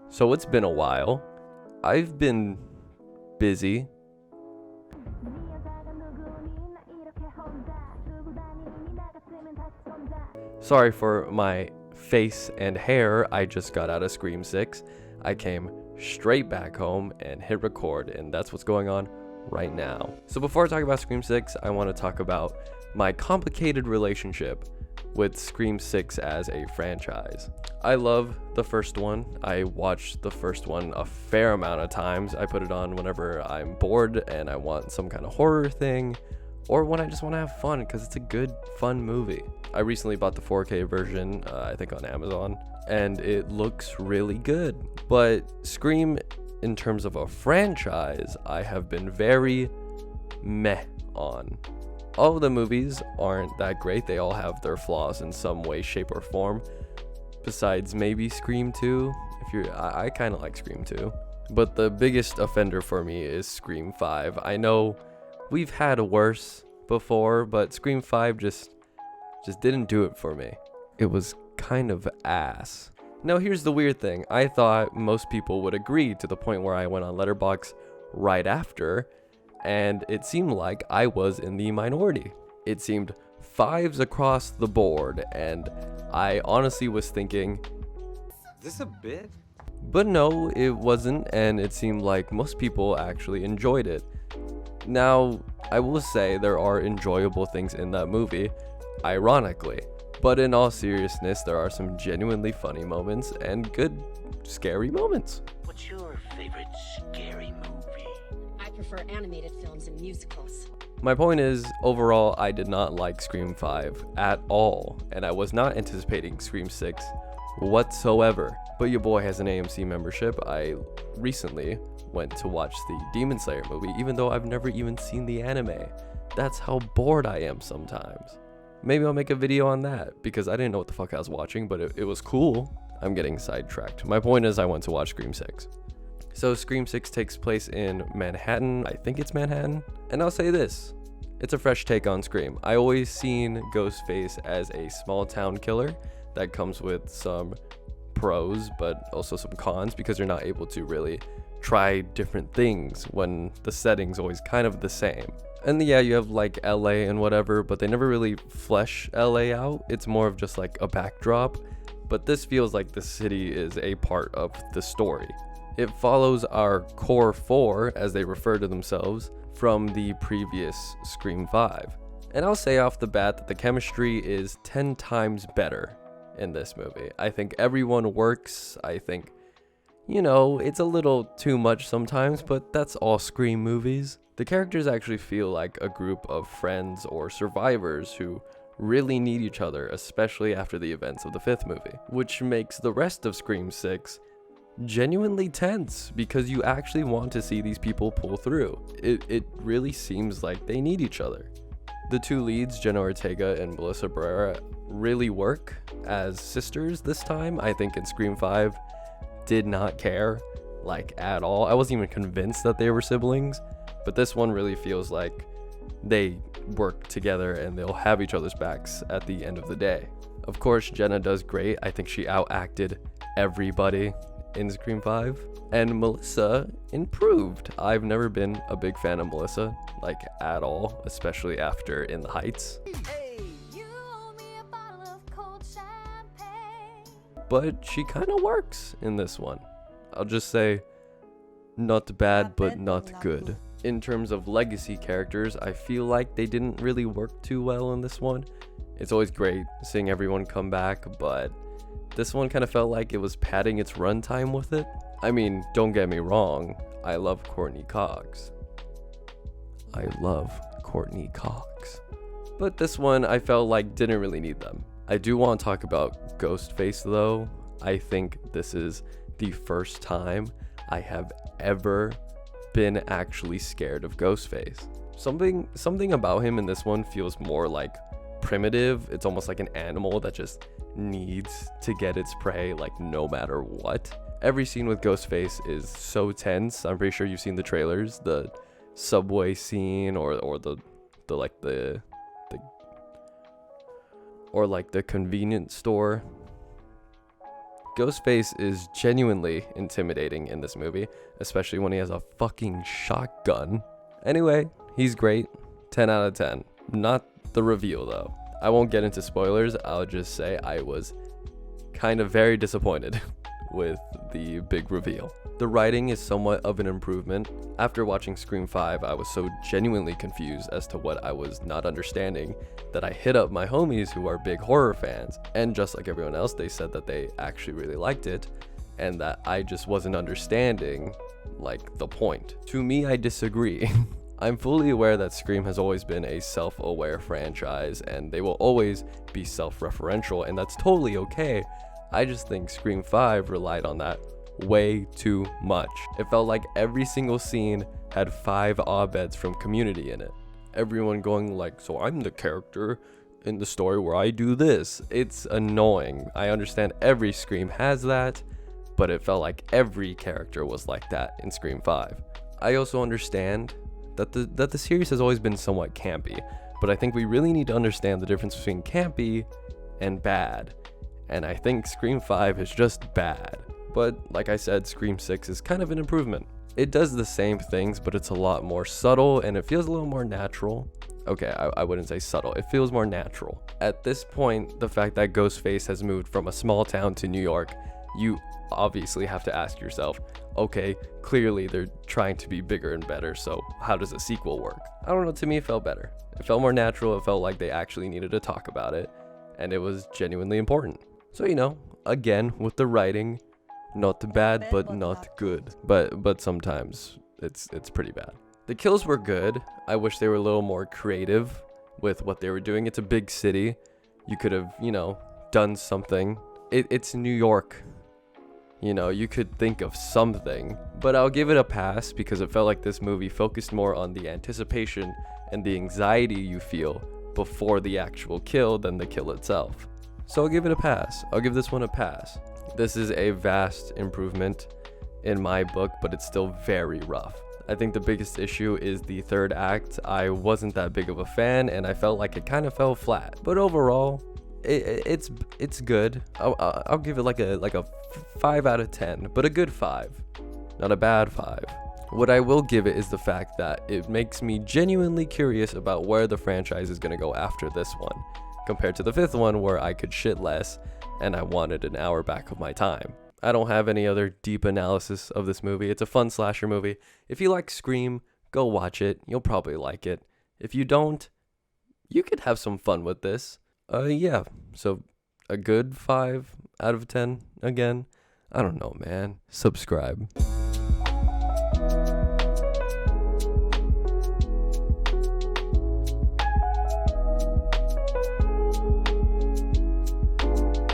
So it's been a while. I've been busy. Sorry for my face and hair. I just got out of Scream 6. I came straight back home and hit record, and that's what's going on right now. So before I talk about Scream 6, I want to talk about my complicated relationship with Scream 6 as a franchise. I love the first one. I watched the first one a fair amount of times. I put it on whenever I'm bored and I want some kind of horror thing, or when I just want to have fun because it's a good, fun movie. I recently bought the 4K version, I think on Amazon, and it looks really good. But Scream, in terms of a franchise, I have been very meh on. All of the movies aren't that great. They all have their flaws in some way, shape, or form. Besides maybe Scream 2. I kind of like Scream 2. But the biggest offender for me is Scream 5. I know we've had worse before, but Scream 5 just didn't do it for me. It was kind of ass. Now here's the weird thing. I thought most people would agree, to the point where I went on Letterboxd right after, and it seemed like I was in the minority. It seemed 5s across the board, and I honestly was thinking, Is this a bit? but no, it wasn't, and it seemed like most people actually enjoyed it. Now, I will say there are enjoyable things in that movie, ironically, but in all seriousness, there are some genuinely funny moments and good, scary moments. What's your favorite scary movie? I prefer animated films and musicals. My point is, overall, I did not like Scream 5 at all, and I was not anticipating Scream 6 whatsoever. But your boy has an AMC membership. I recently went to watch the Demon Slayer movie, even though I've never even seen the anime. That's how bored I am sometimes. Maybe I'll make a video on that, because I didn't know what the fuck I was watching, but it was cool. I'm getting sidetracked. My point is, I went to watch Scream 6. So Scream 6 takes place in Manhattan. I think it's Manhattan. And I'll say this, it's a fresh take on Scream. I always seen Ghostface as a small town killer that comes with some pros, but also some cons, because you're not able to really try different things when the setting's always kind of the same. And yeah, you have like LA and whatever, but they never really flesh LA out. It's more of just like a backdrop. But this feels like the city is a part of the story. It follows our core 4, as they refer to themselves, from the previous Scream 5. And I'll say off the bat that the chemistry is 10 times better in this movie. I think everyone works. I think, it's a little too much sometimes, but that's all Scream movies. The characters actually feel like a group of friends or survivors who really need each other, especially after the events of the 5th movie, which makes the rest of Scream 6 genuinely tense, because you actually want to see these people pull through. It really seems like they need each other. The two leads, Jenna Ortega and Melissa Barrera, really work as sisters this time. I think in Scream 5 did not care, like, at all. I wasn't even convinced that they were siblings, but this one really feels like they work together and they'll have each other's backs at the end of the day. Of course, Jenna does great. I think she outacted everybody in Scream 5, and Melissa improved. I've never been a big fan of Melissa, like, at all, especially after In the Heights. But she kind of works in this one. I'll just say, not bad, but not good. In terms of legacy characters, I feel like they didn't really work too well in this one. It's always great seeing everyone come back, but this one kind of felt like it was padding its runtime with it. I mean, don't get me wrong, I love Courtney Cox. But this one I felt like didn't really need them. I do want to talk about Ghostface though. I think this is the first time I have ever been actually scared of Ghostface. Something about him in this one feels more like primitive. It's almost like an animal that just needs to get its prey, like, no matter what. Every scene with Ghostface is so tense. I'm pretty sure you've seen the trailers, the subway scene or the convenience store. Ghostface is genuinely intimidating in this movie, especially when he has a fucking shotgun. Anyway, he's great. 10 out of 10. Not the reveal though. I won't get into spoilers. I'll just say I was kind of very disappointed with the big reveal. The writing is somewhat of an improvement. After watching Scream 5, I was so genuinely confused as to what I was not understanding that I hit up my homies who are big horror fans, and just like everyone else, they said that they actually really liked it and that I just wasn't understanding like the point. To me, I disagree. I'm fully aware that Scream has always been a self-aware franchise and they will always be self-referential, and that's totally okay. I just think Scream 5 relied on that way too much. It felt like every single scene had 5 Abeds from Community in it. Everyone going like, so I'm the character in the story where I do this. It's annoying. I understand every Scream has that, but it felt like every character was like that in Scream 5. I also understand that the series has always been somewhat campy, but I think we really need to understand the difference between campy and bad. And I think Scream 5 is just bad. But like I said, Scream 6 is kind of an improvement. It does the same things, but it's a lot more subtle and it feels a little more natural. Okay, I wouldn't say subtle. It feels more natural. At this point, the fact that Ghostface has moved from a small town to New York, you obviously have to ask yourself, okay, clearly they're trying to be bigger and better, so how does a sequel work? I don't know, to me it felt better. It felt more natural, it felt like they actually needed to talk about it, and it was genuinely important. So, you know, again, with the writing, not bad, but not good. But sometimes it's pretty bad. The kills were good. I wish they were a little more creative with what they were doing. It's a big city. You could have, you know, done something. It's New York. You know, you could think of something. But I'll give it a pass because it felt like this movie focused more on the anticipation and the anxiety you feel before the actual kill than the kill itself. So I'll give it a pass. I'll give this one a pass. This is a vast improvement in my book, but it's still very rough. I think the biggest issue is the third act. I wasn't that big of a fan and I felt like it kind of fell flat. But overall, it's good. I'll give it like a 5 out of 10, but a good 5, not a bad 5. What I will give it is the fact that it makes me genuinely curious about where the franchise is going to go after this one, compared to the 5th one where I could shit less and I wanted an hour back of my time. I don't have any other deep analysis of this movie. It's a fun slasher movie. If you like Scream, go watch it. You'll probably like it. If you don't, you could have some fun with this. Yeah, so a good 5 out of 10 again. I don't know, man. Subscribe.